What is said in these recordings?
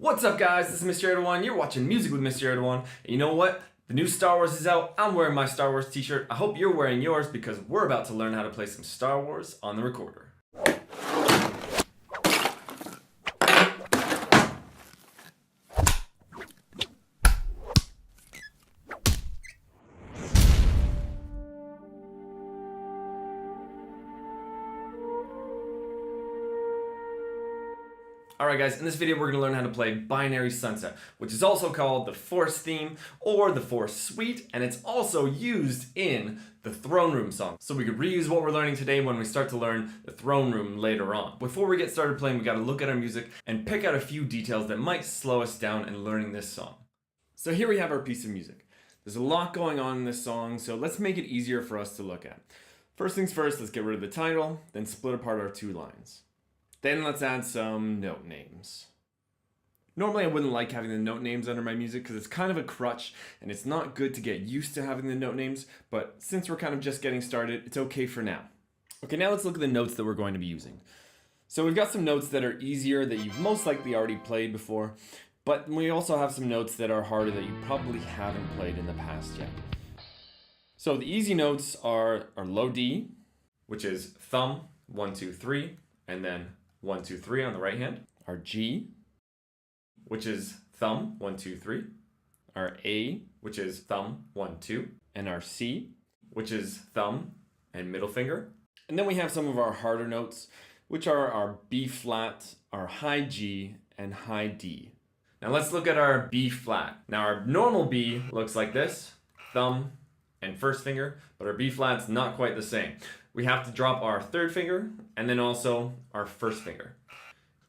What's up guys, this is Mr. Erdogan, you're watching Music with Mr. Erdogan, and you know what? The new Star Wars is out, I'm wearing my Star Wars t-shirt, I hope you're wearing yours because we're about to learn how to play some Star Wars on the recorder. Alright guys, in this video we're going to learn how to play Binary Sunset, which is also called the Force theme or the Force suite, and it's also used in the Throne Room song. So we could reuse what we're learning today when we start to learn the Throne Room later on. Before we get started playing, we got to look at our music and pick out a few details that might slow us down in learning this song. So here we have our piece of music. There's a lot going on in this song, so let's make it easier for us to look at. First things first, let's get rid of the title, then split apart our two lines. Then let's add some note names. Normally I wouldn't like having the note names under my music because it's kind of a crutch and it's not good to get used to having the note names, but since we're kind of just getting started, it's okay for now. Okay, now let's look at the notes that we're going to be using. So we've got some notes that are easier that you've most likely already played before, but we also have some notes that are harder that you probably haven't played in the past yet. So the easy notes are our low D, which is thumb, 1, 2, 3, and then 1, 2, 3 on the right hand. Our G, which is thumb, 1, 2, 3. Our A, which is thumb, 1, 2. And our C, which is thumb and middle finger. And then we have some of our harder notes, which are our B flat, our high G, and high D. Now let's look at our B flat. Now our normal B looks like this, thumb and first finger, but our B flat's not quite the same. We have to drop our third finger and then also our first finger.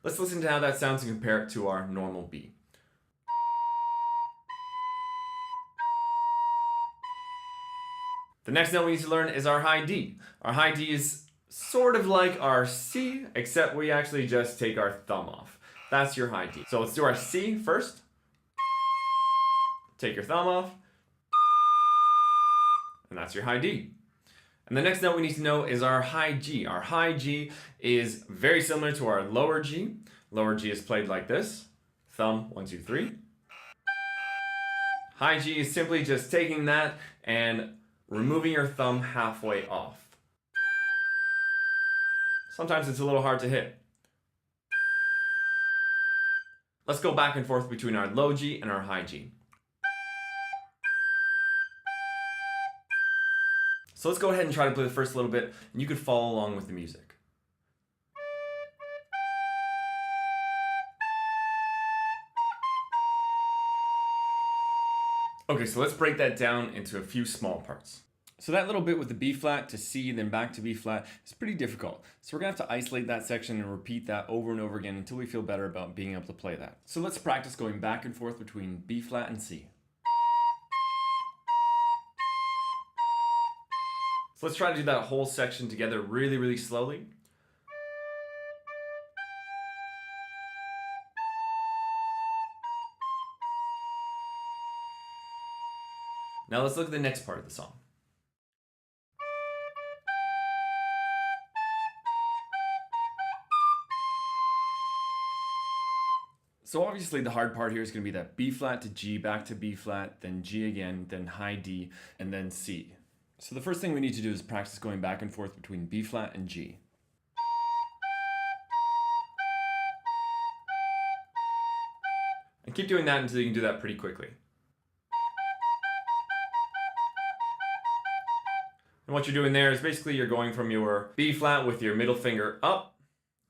Let's listen to how that sounds and compare it to our normal B. The next note we need to learn is our high D. Our high D is sort of like our C, except we actually just take our thumb off. That's your high D. So let's do our C first. Take your thumb off. And that's your high D. And the next note we need to know is our high G. Our high G is very similar to our lower G. Lower G is played like this. Thumb, 1, 2, 3. High G is simply just taking that and removing your thumb halfway off. Sometimes it's a little hard to hit. Let's go back and forth between our low G and our high G. So let's go ahead and try to play the first little bit, and you could follow along with the music. Okay, so let's break that down into a few small parts. So that little bit with the B flat to C, then back to B flat is pretty difficult. So we're gonna have to isolate that section and repeat that over and over again until we feel better about being able to play that. So let's practice going back and forth between B flat and C. So let's try to do that whole section together really, really slowly. Now let's look at the next part of the song. So obviously the hard part here is going to be that B flat to G, back to B flat, then G again, then high D, and then C. So the first thing we need to do is practice going back and forth between B flat and G. And keep doing that until you can do that pretty quickly. And what you're doing there is basically you're going from your B flat with your middle finger up,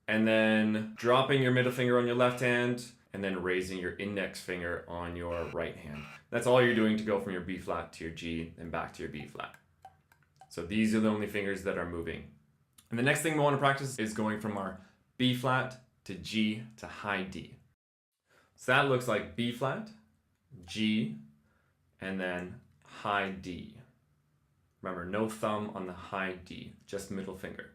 and then dropping your middle finger on your left hand, and then raising your index finger on your right hand. That's all you're doing to go from your B flat to your G and back to your B flat. So these are the only fingers that are moving. And the next thing we want to practice is going from our B flat to G to high D. So that looks like B flat, G, and then high D. Remember, no thumb on the high D, just middle finger.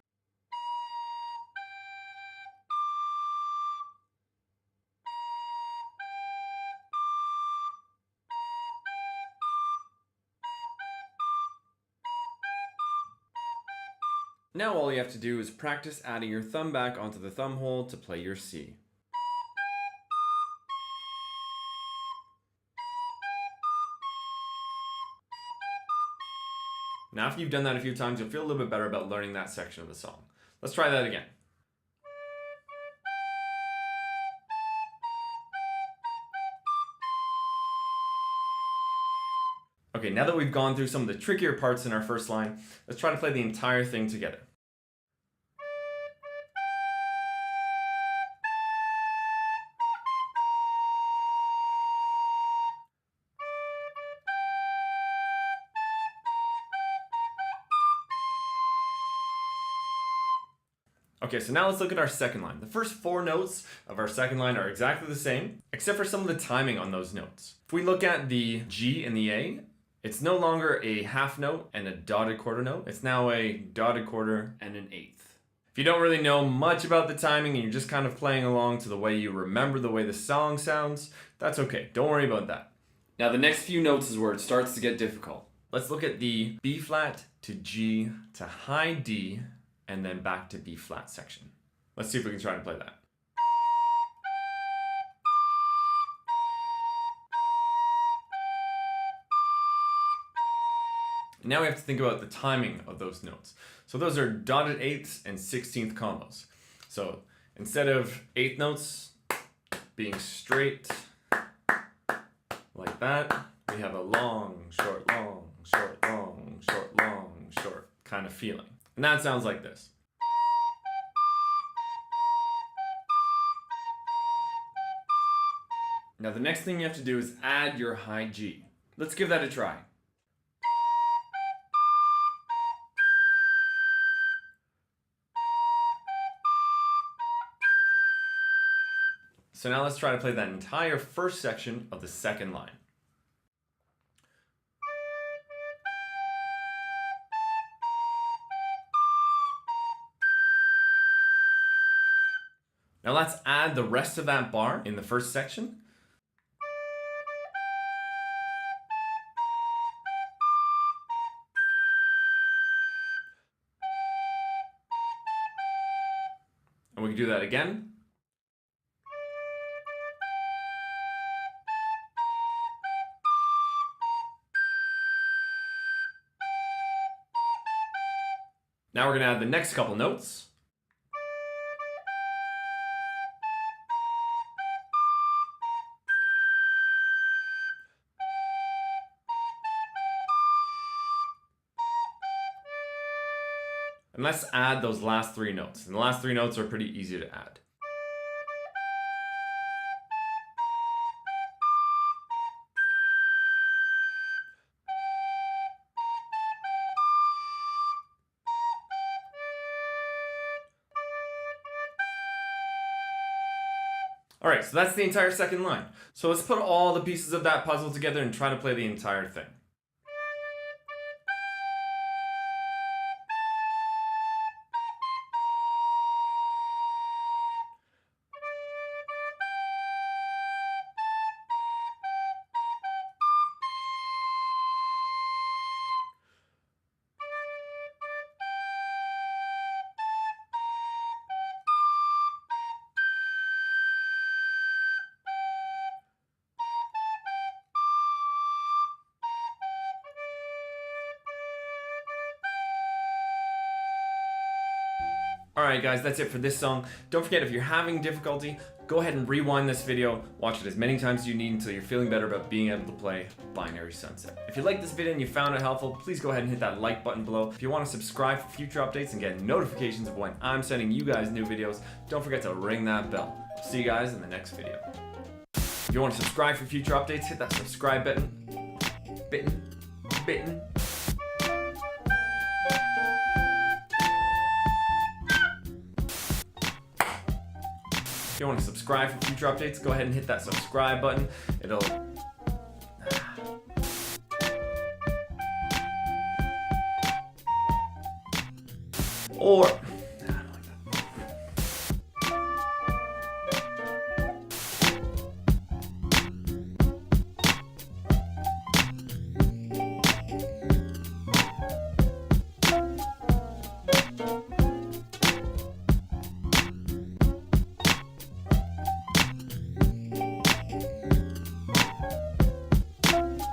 Now all you have to do is practice adding your thumb back onto the thumb hole to play your C. Now after you've done that a few times, you'll feel a little bit better about learning that section of the song. Let's try that again. Okay, now that we've gone through some of the trickier parts in our first line, let's try to play the entire thing together. Okay, so now let's look at our second line. The first 4 notes of our second line are exactly the same, except for some of the timing on those notes. If we look at the G and the A, it's no longer a half note and a dotted quarter note. It's now a dotted quarter and an eighth. If you don't really know much about the timing and you're just kind of playing along to the way you remember the way the song sounds, that's okay. Don't worry about that. Now the next few notes is where it starts to get difficult. Let's look at the B flat to G to high D and then back to B flat section. Let's see if we can try to play that. Now we have to think about the timing of those notes. So those are dotted eighths and 16th combos. So instead of eighth notes being straight like that, we have a long, short, long, short, long, short, long, short kind of feeling. And that sounds like this. Now the next thing you have to do is add your high G. Let's give that a try. So now let's try to play that entire first section of the second line. Now let's add the rest of that bar in the first section. And we can do that again. Now we're going to add the next couple notes. And let's add those last 3 notes. And the last 3 notes are pretty easy to add. Alright, so that's the entire second line. So let's put all the pieces of that puzzle together and try to play the entire thing. Alright guys, that's it for this song. Don't forget, if you're having difficulty, go ahead and rewind this video, watch it as many times as you need until you're feeling better about being able to play Binary Sunset. If you liked this video and you found it helpful, please go ahead and hit that like button below. If you want to subscribe for future updates and get notifications of when I'm sending you guys new videos, don't forget to ring that bell. See you guys in the next video. If you want to subscribe for future updates, hit that subscribe button. Button. If you want to subscribe for future updates, go ahead and hit that subscribe button. It'll... Or...